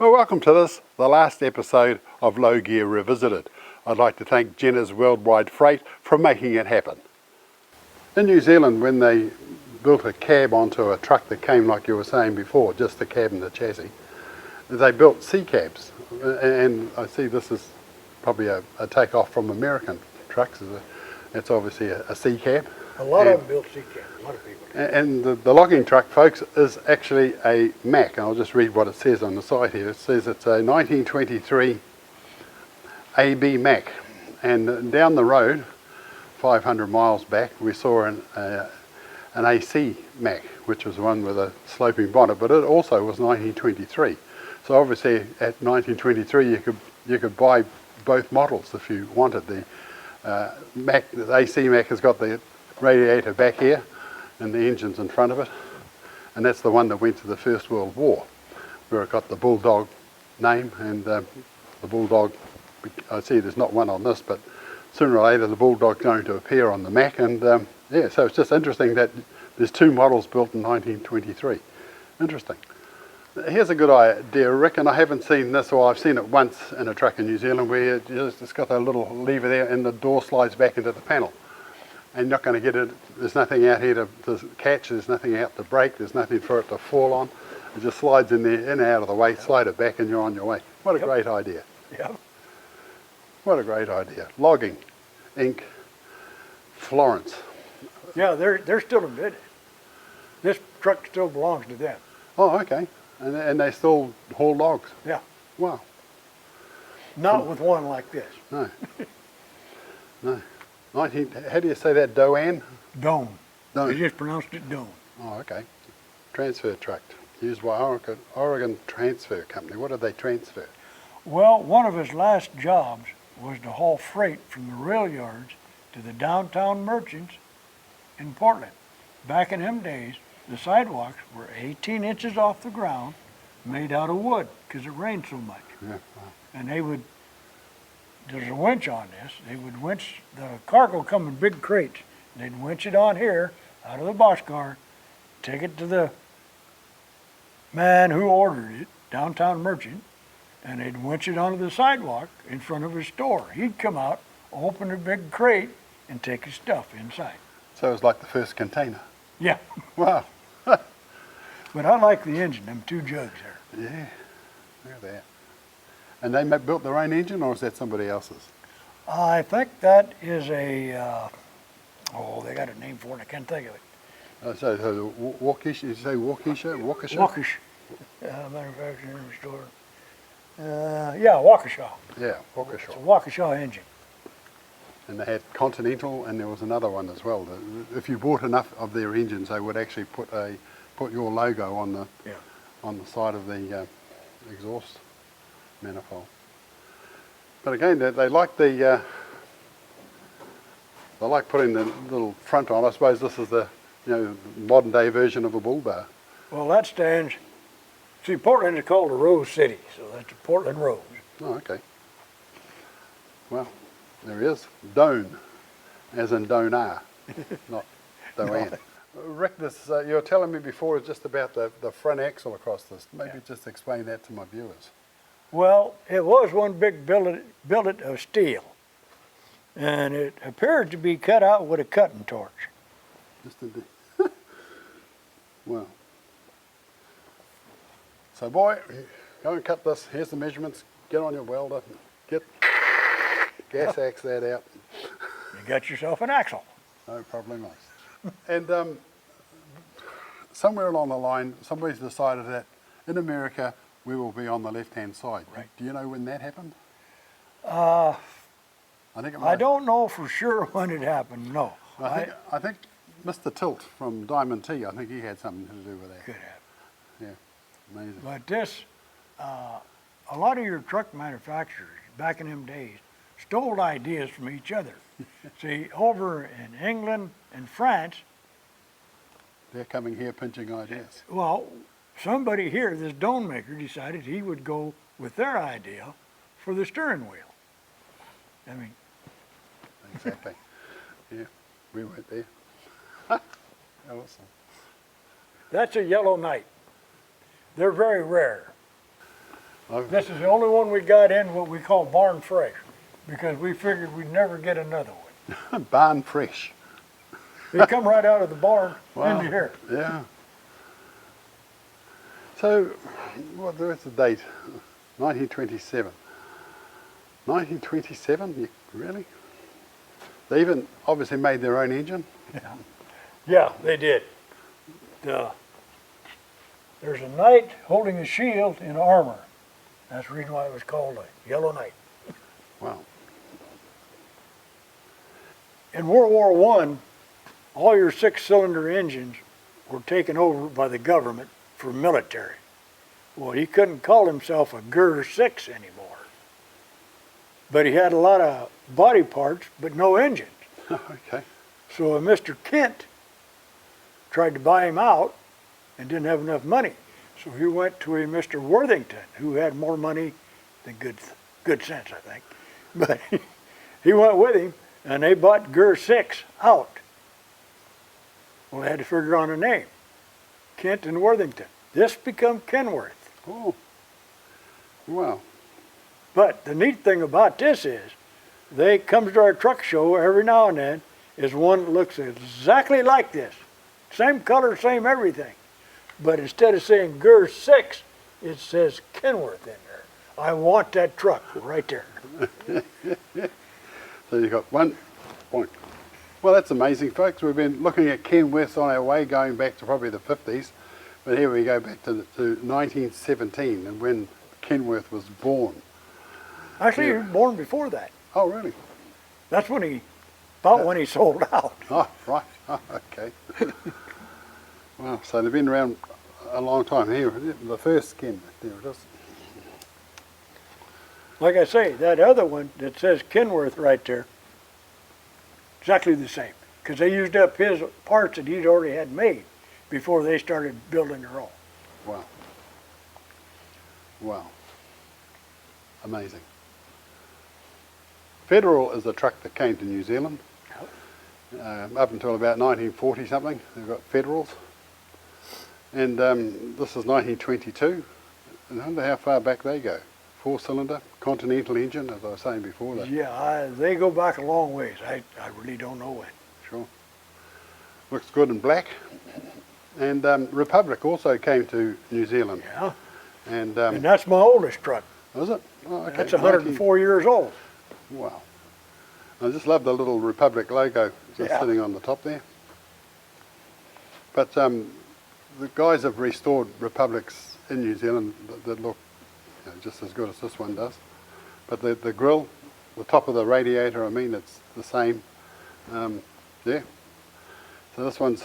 Well, welcome to this, the last episode of Low Gear Revisited. I'd like to thank Jenner's Worldwide Freight for making it happen. In New Zealand, when they built a cab onto a truck that came, like you were saying before, just the cab and the chassis, they built sea cabs. And I see this is probably a takeoff from American trucks. It's obviously a sea cab. A lot of them built sea cabs, a lot of people. And the logging truck, folks, is actually a Mack. And I'll just read what it says on the side here. It says it's a 1923 AB Mack. And down the road, 500 miles back, we saw an AC Mack, which was one with a sloping bonnet, but it also was 1923. So obviously at 1923 you could buy both models if you wanted. The Mack, the AC Mack has got the radiator back here and the engine's in front of it, and that's the one that went to the First World War, where it got the Bulldog name. And the Bulldog, I see there's not one on this, but sooner or later the Bulldog's going to appear on the Mack. And yeah, so it's just interesting that there's two models built in 1923. Interesting. Here's a good idea, Rick, and I haven't seen this, or I've seen it once in a truck in New Zealand, where it's got a little lever there and the door slides back into the panel. And you're not going to get it, there's nothing out here to catch, there's nothing out to break, there's nothing for it to fall on. It just slides in there, in and out of the way, slide it back and you're on your way. What a great idea. Yep. What a great idea. Logging, Inc., Florence. Yeah, they're still in business. This truck still belongs to them. Oh, okay. And they still haul logs? Yeah. Wow. Not with one like this. No. No. How do you say that, Doan? Doan. No. They just pronounced it Doan. Oh, okay. Transfer truck, used by Oregon Transfer Company. What did they transfer? Well, one of his last jobs was to haul freight from the rail yards to the downtown merchants in Portland. Back in them days, the sidewalks were 18 inches off the ground, made out of wood, because it rained so much. Yeah. Wow. And there's a winch on this. They would winch, the cargo come in big crates. They'd winch it on here, out of the boxcar, take it to the man who ordered it, downtown merchant, and they'd winch it onto the sidewalk in front of his store. He'd come out, open a big crate, and take his stuff inside. So it was like the first container. Yeah. Wow. But I like the engine, them two jugs there. Yeah, look at that. And they built their own engine, or is that somebody else's? I think that is a, they got a name for it, I can't think of it. So Waukesha, did you say Waukesha? Waukesha? Waukesha. Manufacturing store. Yeah, Waukesha. Yeah, It's a Waukesha. Waukesha engine. And they had Continental, and there was another one as well. If you bought enough of their engines, they would actually put your logo on the side of the exhaust manifold. But again, they like they like putting the little front on. I suppose this is the modern day version of a bull bar. Well, that stands, see, Portland is called a Rose City, so that's the Portland Rose. Oh, okay. Well, there he is. Doan, as in Donar, not Doan. No. Rick, this you were telling me before is just about the front axle across this. Maybe just explain that to my viewers. Well, it was one big billet of steel, and it appeared to be cut out with a cutting torch. Just a Well. So boy, go and cut this. Here's the measurements. Get on your welder. Get gas axe that out. You got yourself an axle. No problemos. And somewhere along the line, somebody's decided that in America we will be on the left-hand side. Right. Do you know when that happened? I think I don't know for sure when it happened, no. I think Mr. Tilt from Diamond T, I think he had something to do with that. Could have. Yeah, amazing. But this, a lot of your truck manufacturers back in them days stole ideas from each other. See, over in England and France, They're coming here pinching ideas. well, somebody here, this Doan maker, decided he would go with their idea for the steering wheel. I mean, Exactly. Yeah, we went there. Awesome. that's a yellow knight. They're very rare. This is the only one we got in what we call barn fresh, because we figured we'd never get another one. Barn fresh. They come right out of the barn Wow. into here. Yeah. So, what's the date? 1927. 1927? Really? They even obviously made their own engine. Yeah, they did. There's a knight holding a shield in armor. That's the reason why it was called a Yellow Knight. Wow. In World War I, all your six-cylinder engines were taken over by the government for military. Well, he couldn't call himself a GER 6 anymore. But he had a lot of body parts, but no engines. Okay. So Mr. Kent tried to buy him out and didn't have enough money. So he went to a Mr. Worthington, who had more money than good sense, I think. But he went with him, and they bought GER 6 out. Well, they had to figure on a name. Kent and Worthington. This become Kenworth. Oh. Wow. But the neat thing about this is, they comes to our truck show every now and then, is one that looks exactly like this. Same color, same everything. But instead of saying GER 6, it says Kenworth in there. I want that truck right there. So you got 1 point. Well, that's amazing, folks. We've been looking at Kenworth on our way, going back to probably the 50s. But here we go back to 1917, and when Kenworth was born. Actually, he was born before that. Oh, really? That's when when he sold out. Oh, right. Oh, okay. Wow, so they've been around a long time. Here, the first Kenworth, there it is. Like I say, that other one that says Kenworth right there, exactly the same. Because they used up his parts that he'd already had made before they started building their own. Wow. Wow. Amazing. Federal is a truck that came to New Zealand. Up until about 1940 something, they've got Federals. And this is 1922. And I wonder how far back they go. 4-cylinder, Continental engine, as I was saying before. That. Yeah, they go back a long ways. I really don't know when. Sure. Looks good in black. And Republic also came to New Zealand. Yeah. And that's my oldest truck. was it? Oh, okay. That's 104 years old. Wow. I just love the little Republic logo just sitting on the top there. But the guys have restored Republics in New Zealand that look just as good as this one does. But the grille, the top of the radiator, I mean, it's the same. Yeah. So this one's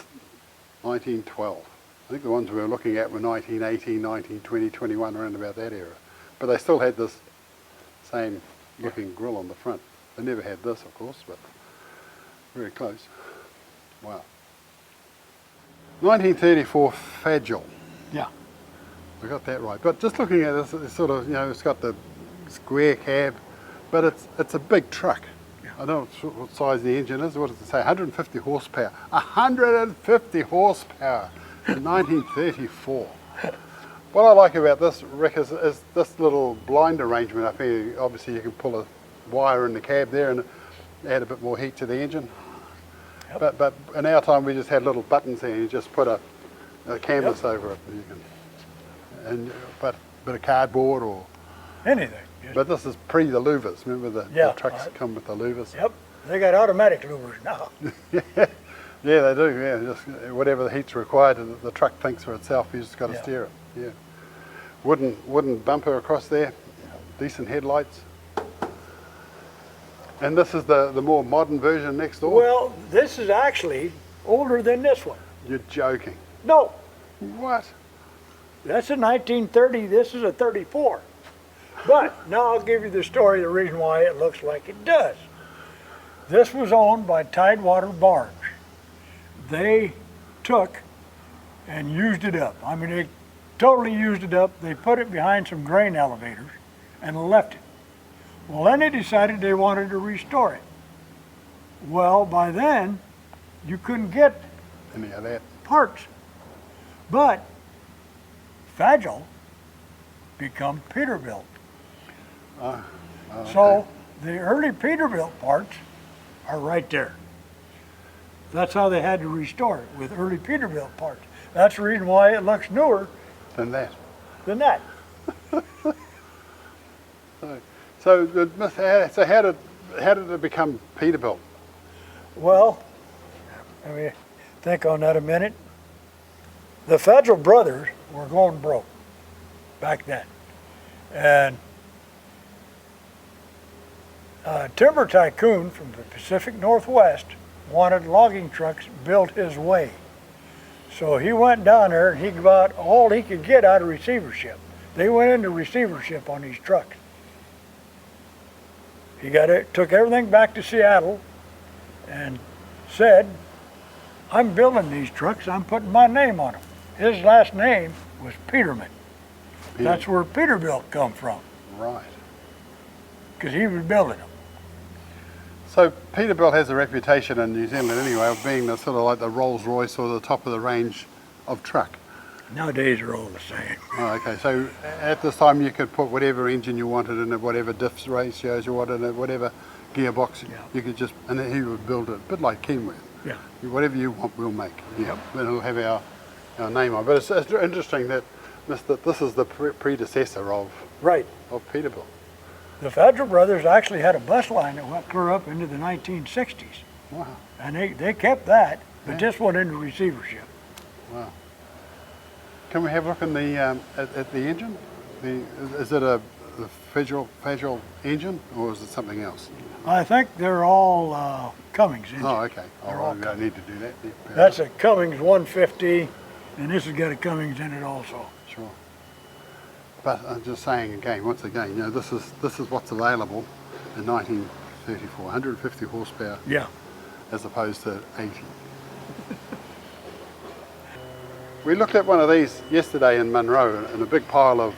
1912. I think the ones we were looking at were 1918, 1920, 21, around about that era. But they still had this same looking grille on the front. They never had this, of course, but very close. Wow. 1934 Fagil. Yeah. We got that right. But just looking at this, it's sort of, it's got the square cab, but it's a big truck. Yeah. I don't know what size the engine is. What does it say? 150 horsepower. 150 horsepower in 1934. What I like about this, Rick, is this little blind arrangement up here. Obviously, you can pull a wire in the cab there and add a bit more heat to the engine. Yep. But in our time, we just had little buttons there. You just put a canvas over it. But a bit of cardboard or anything. But this is pre the louvers. Remember the trucks come with the louvers. Yep. They got automatic louvers now. Yeah, they do. Yeah, just whatever the heat's required, the truck thinks for itself. You just got to steer it. Yeah. Wooden bumper across there. Decent headlights. And this is the more modern version next door? Well, this is actually older than this one. You're joking. No. What? That's a 1930, this is a 34. But now I'll give you the story, the reason why it looks like it does. This was owned by Tidewater Barge. They took and used it up. I mean, they totally used it up. They put it behind some grain elevators and left it. Well, then they decided they wanted to restore it. Well, by then, you couldn't get any of that parts. But Fagil become Peterbilt. Oh, So the early Peterbilt parts are right there. That's how they had to restore it, with early Peterbilt parts. That's the reason why it looks newer than that. than that. So how did it become Peterbilt? Well, let me think on that a minute. The Federal brothers were going broke back then. And a timber tycoon from the Pacific Northwest wanted logging trucks built his way. So he went down there and he got all he could get out of receivership. They went into receivership on these trucks. He took everything back to Seattle and said, I'm building these trucks, I'm putting my name on them. His last name was Peterman. That's where Peterbilt come from, Right. because he was building them. So Peterbilt has a reputation in New Zealand anyway of being the sort of like the Rolls Royce or the top of the range of truck. Nowadays they're all the same. Oh, okay, so at this time you could put whatever engine you wanted in it, whatever diff ratios you wanted in it, whatever gearbox, you could just, and then he would build it, a bit like Kenworth. Yeah. Whatever you want, we'll make. Yeah. And it'll have our name on. But it's interesting that this is the predecessor of Right. Peterbilt. The Federal brothers actually had a bus line that went clear up into the 1960s. Wow. And they kept that, but Yeah. this went into receivership. Wow. Can we have a look in the at the engine? Is it the Federal engine or is it something else? I think they're all Cummins engines. Oh, okay. They're Oh, all we don't need to do that. Yeah, That's a Cummins 150, and this has got a Cummins in it also. sure. But I'm just saying again, once again, you know, this is what's available in 1934, 150 horsepower Yeah. as opposed to 80. We looked at one of these yesterday in Munro in a big pile of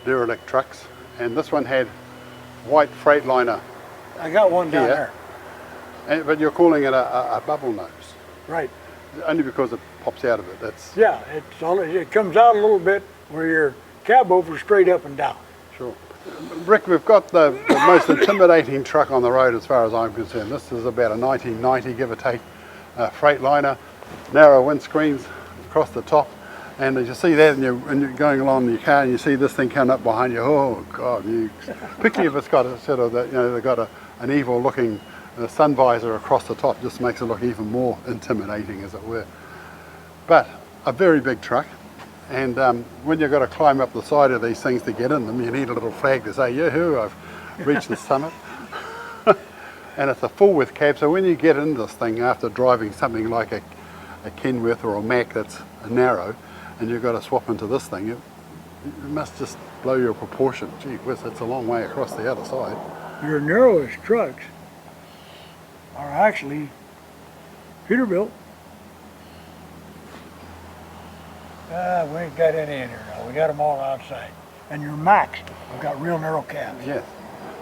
derelict trucks, and this one had white Freightliner, I got one down Yeah. there. but you're calling it a bubble nose, Right. only because it pops out of it. That's Yeah, it comes out a little bit where your cab over straight up and down. sure. Rick, we've got the most intimidating truck on the road as far as I'm concerned. This is about a 1990, give or take, Freightliner, narrow windscreens across the top. And as you see that, and you're going along in your car, and you see this thing coming up behind you. Oh God! Particularly if it's got a sort of, they've got an evil-looking sun visor across the top, just makes it look even more intimidating, as it were. But a very big truck, and when you've got to climb up the side of these things to get in them, you need a little flag to say, "Yoo-hoo! I've reached the summit." And it's a full-width cab, so when you get in this thing after driving something like a Kenworth or a Mack that's narrow, and you've got to swap into this thing, it must just blow your proportion. Gee whiz, it's a long way across the other side. Your narrowest trucks are actually Peterbilt. We ain't got any in here now. We got them all outside. And your Max have got real narrow cabs. Yes.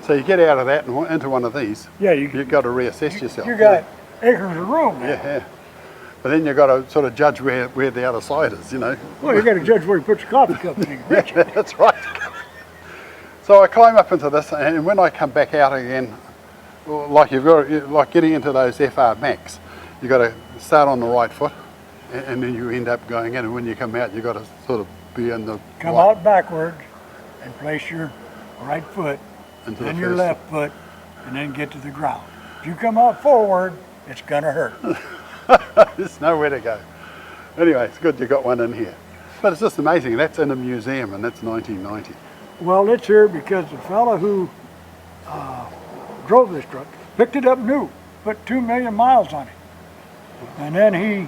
So you get out of that and into one of these, Yeah, you've got to reassess yourself. You got acres of room. Yeah, yeah. But then you've got to sort of judge where the other side is, you know. Well, you got to judge where you put your coffee cup in and reach it. That's right. So I climb up into this, and when I come back out again, like getting into those FR Max, you've got to start on the right foot, and then you end up going in, and when you come out, you've got to sort of be in the Come right, out backwards and place your right foot, into then the your first left foot, and then get to the ground. If you come out forward, it's gonna hurt. There's nowhere to go. Anyway, it's good you got one in here. But it's just amazing. That's in a museum, and that's 1990. Well, it's here because the fellow who drove this truck picked it up new, put 2 million miles on it. And then he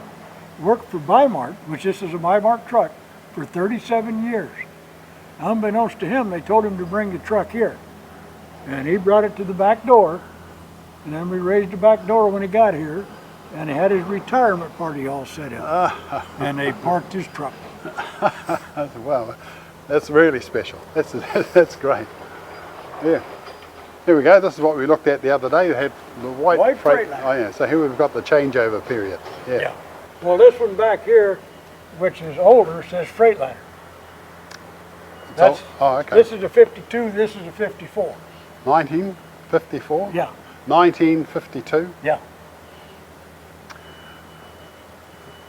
worked for Bi-Mart, which this is a Bi-Mart truck, for 37 years. Unbeknownst to him, they told him to bring the truck here. And he brought it to the back door, and then we raised the back door when he got here, and he had his retirement party all set up. And they parked his truck. Wow, that's really special. That's great. Yeah. Here we go. This is what we looked at the other day. They had the white Freightliner. Oh yeah. So here we've got the changeover period. Yeah. Well, this one back here, which is older, says Freightliner. That's, oh, okay. This is a 52, this is a 54. 1954? Yeah, 1952? yeah.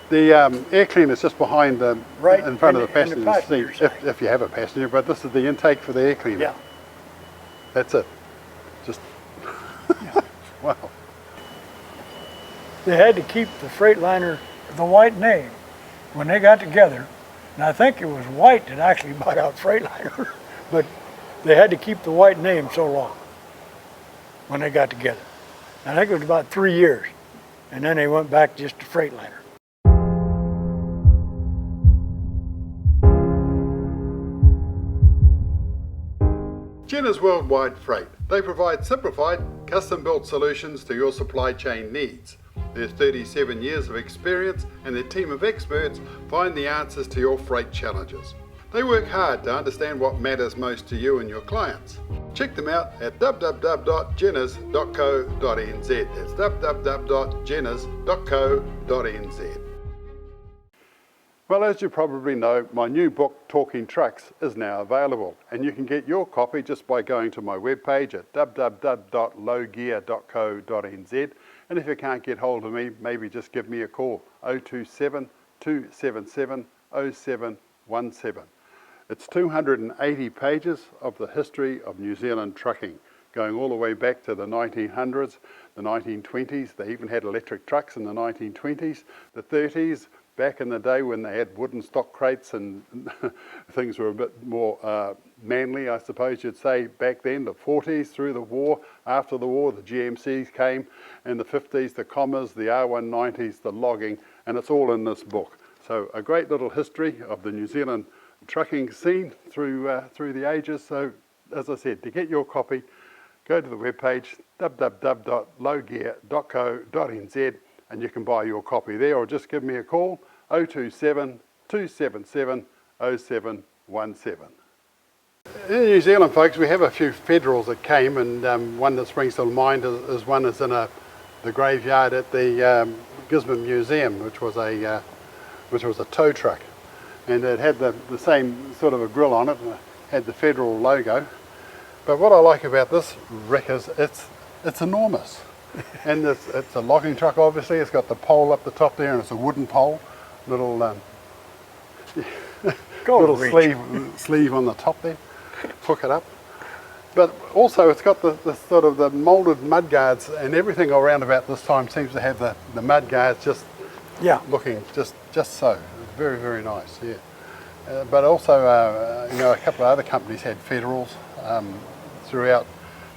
The air cleaner is just behind the, Right in front of the in the passenger passenger seat, side. if you have a passenger, but this is the intake for the air cleaner. Yeah. That's it. Just, wow. They had to keep the Freightliner, the White name, when they got together. And I think it was White that actually bought out Freightliner, but they had to keep the White name so long when they got together. I think it was about 3 years, and then they went back just to Freightliner. Jenner's Worldwide Freight. They provide simplified, custom-built solutions to your supply chain needs. Their 37 years of experience and their team of experts find the answers to your freight challenges. They work hard to understand what matters most to you and your clients. Check them out at www.jenners.co.nz. That's www.jenners.co.nz. Well, as you probably know, my new book, Talking Trucks, is now available, and you can get your copy just by going to my webpage at www.lowgear.co.nz. And if you can't get hold of me, maybe just give me a call, 027 277 0717. It's 280 pages of the history of New Zealand trucking, going all the way back to the 1900s, the 1920s. They even had electric trucks in the 1920s, the 30s, back in the day when they had wooden stock crates and things were a bit more manly, I suppose you'd say, back then. The 40s, through the war, after the war, the GMCs came, and the 50s, the Commas, the R190s, the logging, and it's all in this book. So a great little history of the New Zealand trucking scene through the ages. So, as I said, to get your copy, go to the webpage www.lowgear.co.nz, and you can buy your copy there, or just give me a call, 027 277 0717. In New Zealand, folks, we have a few Federals that came, and one that springs to mind is one that's in the graveyard at the Gisborne Museum, which was a tow truck, and it had the same sort of a grill on it, and it had the Federal logo. But what I like about this wreck is it's enormous. And it's a logging truck, obviously. It's got the pole up the top there, and it's a wooden pole, little sleeve on the top there, hook it up. But also it's got the sort of the moulded mud guards, and everything around about this time seems to have the mud guards just looking just so. It's very, very nice, yeah. But also, a couple of other companies had Federals throughout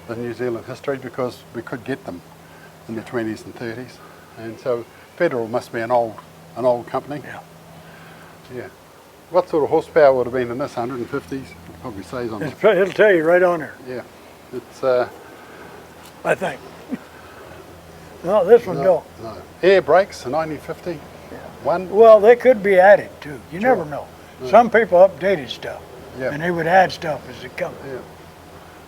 the New Zealand history, because we could get them in the 20s and 30s, and so Federal must be an old company. Yeah. What sort of horsepower would have been in this? 150s? It probably says on it. It'll tell you right on there. Yeah. It's I think. No, this one don't. No. Air brakes, a 1950. Yeah. One. Well, they could be added too. You never know. No. Some people updated stuff, Yeah. and they would add stuff as it comes. Yeah.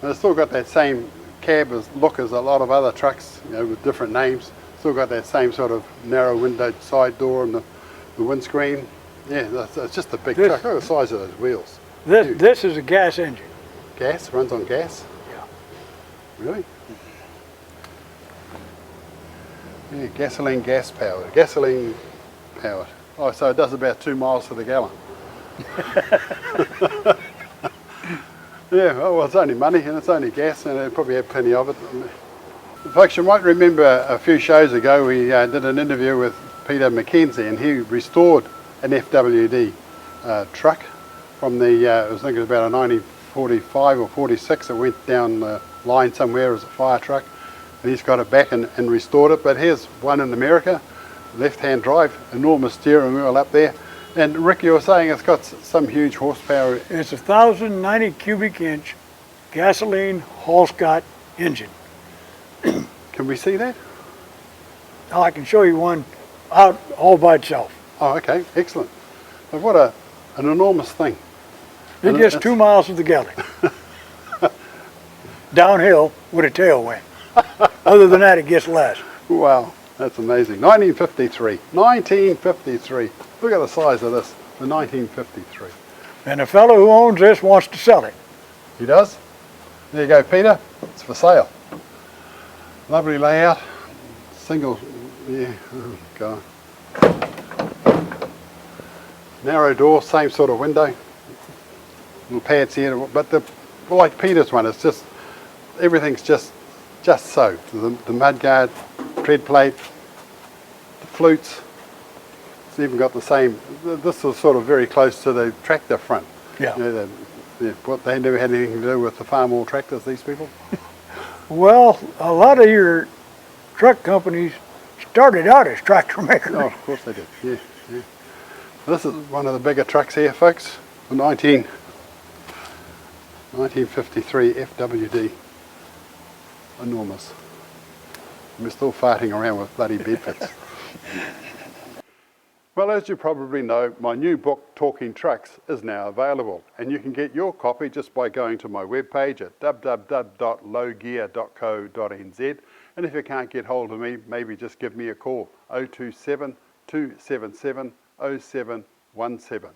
And it's still got that same cab look as a lot of other trucks, with different names. Still got that same sort of narrow windowed side door and the windscreen. Yeah, it's just a big truck. Look at the size of those wheels. This is a gas engine. Gas? Runs on gas? Yeah. Really? Yeah, gas powered. Gasoline powered. Oh, so it does about 2 miles to the gallon. Yeah, well, it's only money and it's only gas, and they probably have plenty of it. Folks, you might remember a few shows ago we did an interview with Peter McKenzie, and he restored an FWD truck from the, I think it was about a 1945 or 46. It went down the line somewhere as a fire truck, and he's got it back and restored it. But here's one in America, left-hand drive, enormous steering wheel up there. And Rick, you were saying it's got some huge horsepower. It's a 1,090 cubic inch gasoline Hall-Scott engine. Can we see that? Now I can show you one out all by itself. Oh, okay, excellent. But what an enormous thing. It gets 2 miles to the gallon. Downhill with a tailwind. Other than that, it gets less. Wow, that's amazing. 1953. 1953. Look at the size of this, the 1953. And the fellow who owns this wants to sell it. He does? There you go, Peter. It's for sale. Lovely layout. Single, yeah, oh God. Narrow door, same sort of window. Little pads here, but like Peter's one, it's just, everything's just so. The mudguard, tread plate, the flutes. It's even got the same, this is sort of very close to the tractor front. Yeah. You know, they never had anything to do with the farm all tractors, these people? Well, a lot of your truck companies started out as tractor makers. Oh, of course they did, yeah, yeah. This is one of the bigger trucks here, folks. The 1953 FWD. Enormous. We're still farting around with bloody Bedfords. Well, as you probably know, my new book, Talking Trucks, is now available, and you can get your copy just by going to my webpage at www.lowgear.co.nz, and if you can't get hold of me, maybe just give me a call, 027 277 0717.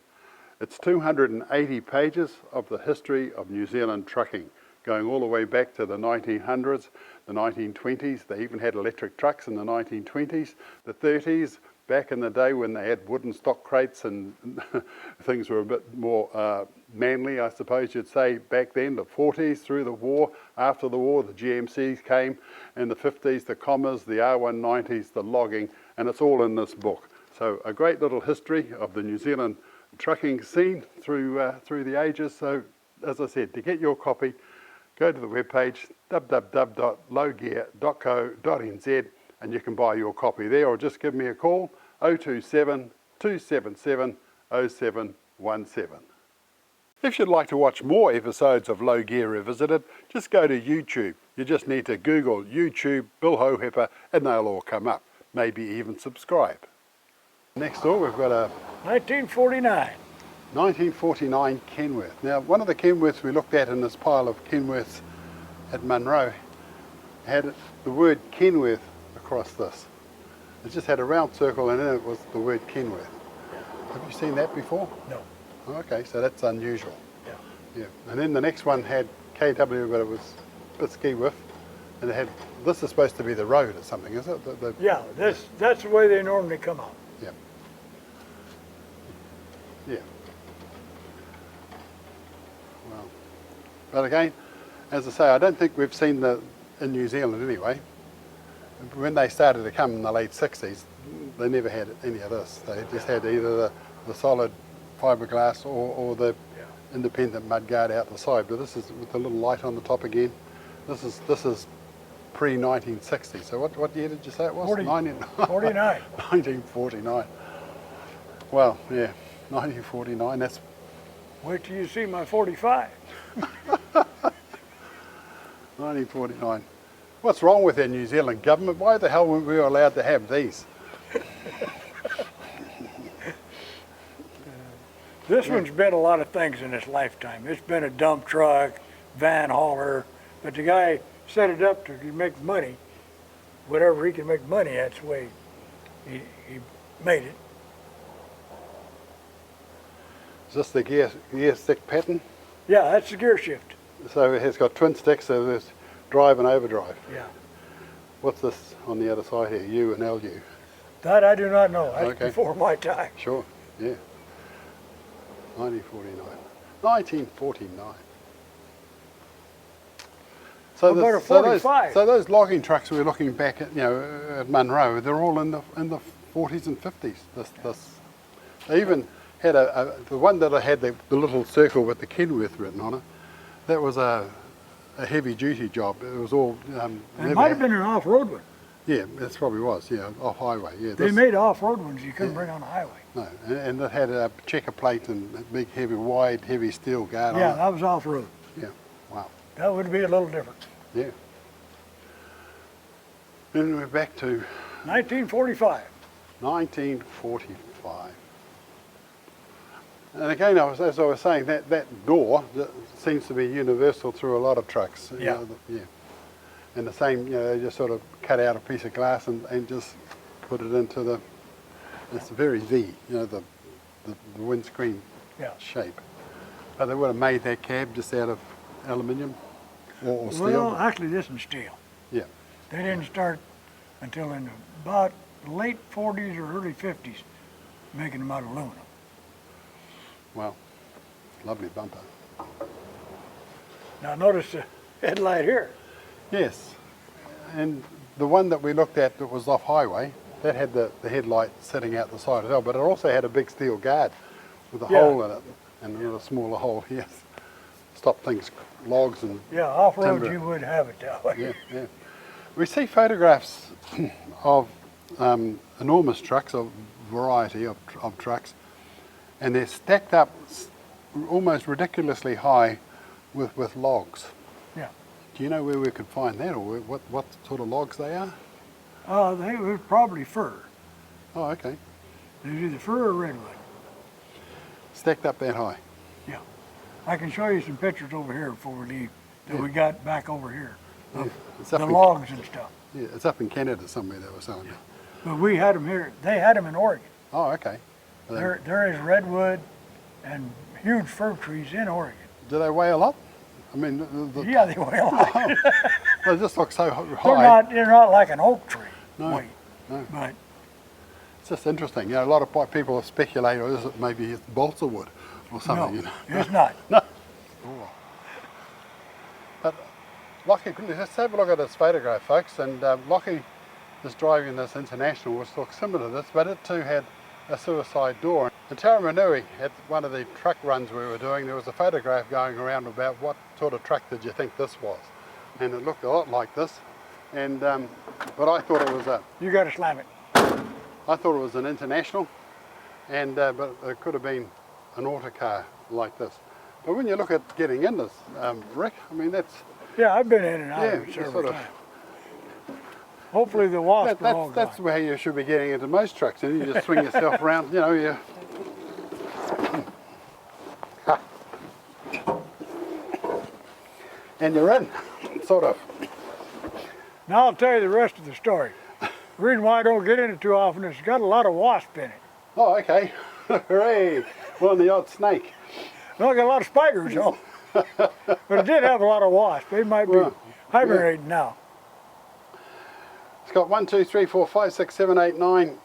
It's 280 pages of the history of New Zealand trucking, going all the way back to the 1900s, the 1920s. They even had electric trucks in the 1920s, the 30s, back in the day when they had wooden stock crates and things were a bit more manly, I suppose you'd say, back then, the 40s, through the war. After the war, the GMCs came, and the 50s, the Commas, the R190s, the logging, and it's all in this book. So a great little history of the New Zealand trucking scene through the ages. So, as I said, to get your copy, go to the webpage www.lowgear.co.nz, and you can buy your copy there, or just give me a call, 027 277 0717. If you'd like to watch more episodes of Low Gear Revisited, just go to YouTube. You just need to Google YouTube Bill Hohepa and they'll all come up. Maybe even subscribe. Next door we've got a 1949. 1949 Kenworth. Now, one of the Kenworths we looked at in this pile of Kenworths at Munro had the word Kenworth across this. It just had a round circle and in it was the word Kenworth. Have you seen that before? No. Oh, okay, so that's unusual. Yeah. Yeah. And then the next one had KW, but it was Bitskewith, and it had, this is supposed to be the road or something, is it? Yeah, that's the way they normally come out. Yeah. Yeah. Well, but again, as I say, I don't think we've seen in New Zealand anyway. When they started to come in the late 60s, they never had any of this. They just had either the solid fiberglass or the independent mudguard out the side. But this is with the little light on the top again. This is pre-1960. So what year did you say it was? 49. 1949. Well, yeah, 1949. That's. Wait till you see my 45. 1949. What's wrong with the New Zealand government? Why the hell weren't we allowed to have these? This one's been a lot of things in its lifetime. It's been a dump truck, van hauler, but the guy set it up to make money. Whatever he can make money, that's the way he made it. Is this the gear stick pattern? Yeah, that's the gear shift. So it has got twin sticks, so there's drive and overdrive. Yeah. What's this on the other side here, U and LU? That I do not know. That's Okay. before my time. Sure, yeah. 1949. 1949. So, What about a 45? so those logging trucks we were looking back at, at Munro, they're all in the 40s and 50s. They even had the one that had the little circle with the Kenworth written on it. That was a heavy duty job. It was all. It might have been an off-road one. Yeah, that probably was. Yeah, off highway. Yeah. They made off-road ones you couldn't bring on the highway. No, and it had a checker plate and a big, wide, heavy steel guard Yeah, on it. that was off-road. Yeah. Wow. That would be a little different. Yeah. Then we're back to 1945. 1945. And again, as I was saying, that door seems to be universal through a lot of trucks. Yeah. Yeah. And the same, they just sort of cut out a piece of glass and just put it into it's very V, the windscreen Yeah. shape. Oh, they would have made that cab just out of aluminium or steel? Well, actually, this is steel. Yeah. They didn't start until in about late 40s or early 50s making them out of aluminum. Well, lovely bumper. Now notice the headlight here. Yes, and the one that we looked at that was off highway, that had the headlight sitting out the side as well, but it also had a big steel guard with a Yeah. hole in it and a smaller hole here. Stop things, logs and Yeah, off-road timber. you would have it that way. Yeah, yeah. We see photographs of enormous trucks, of variety of trucks, and they're stacked up almost ridiculously high with logs. Yeah. Do you know where we could find that, or what sort of logs they are? They were probably fir. Oh, okay. There's either fir or redwood. Stacked up that high. Yeah. I can show you some pictures over here before we leave that Yeah. we got back over here of It's up the in- logs and stuff. Yeah, it's up in Canada somewhere, they were saying. But we had them here. They had them in Oregon. Oh, okay. There is redwood and huge fir trees in Oregon. Do they weigh a lot? I mean, Yeah, they weigh a lot. they just look so high. They're not like an oak tree No, weight, no. but It's just interesting. You know, a lot of people speculate, or is it maybe it's balsa wood or something? no, You know? it's not. But Lockie, let's have a look at this photograph, folks. And Lockie is driving this International, which looks similar to this, but it too had a suicide door. In Taramanui, at one of the truck runs we were doing, there was a photograph going around about what sort of truck did you think this was, and it looked a lot like this. And but I thought it was You got to slam it. I thought it was an International, and but it could have been an autocar like this. But when you look at getting in this, Rick, I mean that's Yeah, I've been in and out of it you several sort of- times. Hopefully the wasp are all that's gone. where you should be getting into most trucks, and you just swing yourself around. You know, you. And you're in, sort of. Now I'll tell you the rest of the story. The reason why I don't get in it too often is it's got a lot of wasp in it. Oh, okay. Hooray! Well, the odd snake. Well, I got a lot of spiders though. But it did have a lot of wasps. They might be Well, hibernating now. It's got 1, 2, 3, 4, 5, 6, 7, 8, 9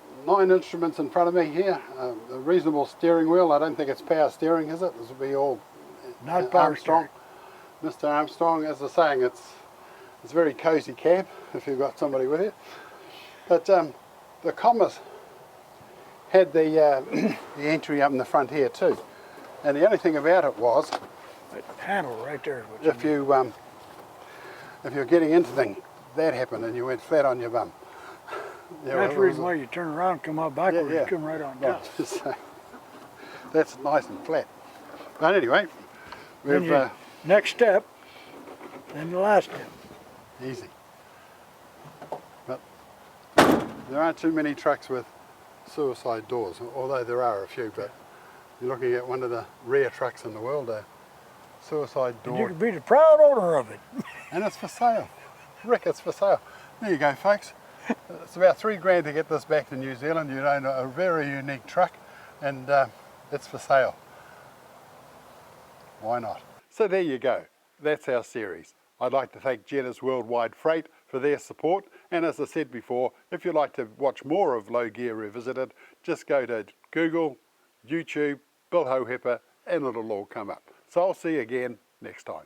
instruments in front of me here. A reasonable steering wheel. I don't think it's power steering, is it? This will be all Not power Armstrong. Mr. Armstrong, as they're saying, it's a very cosy cab if you've got somebody with you. But the Commerce had the the entry up in the front here too. And the only thing about it was, That handle right there is what you if you're getting into things, that happened and you went flat on your bum. Yeah, That's it the reason was- why you turn around, come out backwards, yeah. you come right on Oh, down. just saying. That's nice and flat. But anyway, Then we've you- Next step, then the last step. easy. But there aren't too many trucks with suicide doors, although there are a few. But you're looking at one of the rare trucks in the world, a suicide And you door, can be the proud owner of it. and it's for sale. Rick, it's for sale. There you go, folks. It's about $3 to get this back to New Zealand. You own a very unique truck, and it's for sale. Why not? So there you go. That's our series. I'd like to thank Jenna's Worldwide Freight for their support. And as I said before, if you'd like to watch more of Low Gear Revisited, just go to Google, YouTube, Bill Hohepper, and it'll all come up. So I'll see you again next time.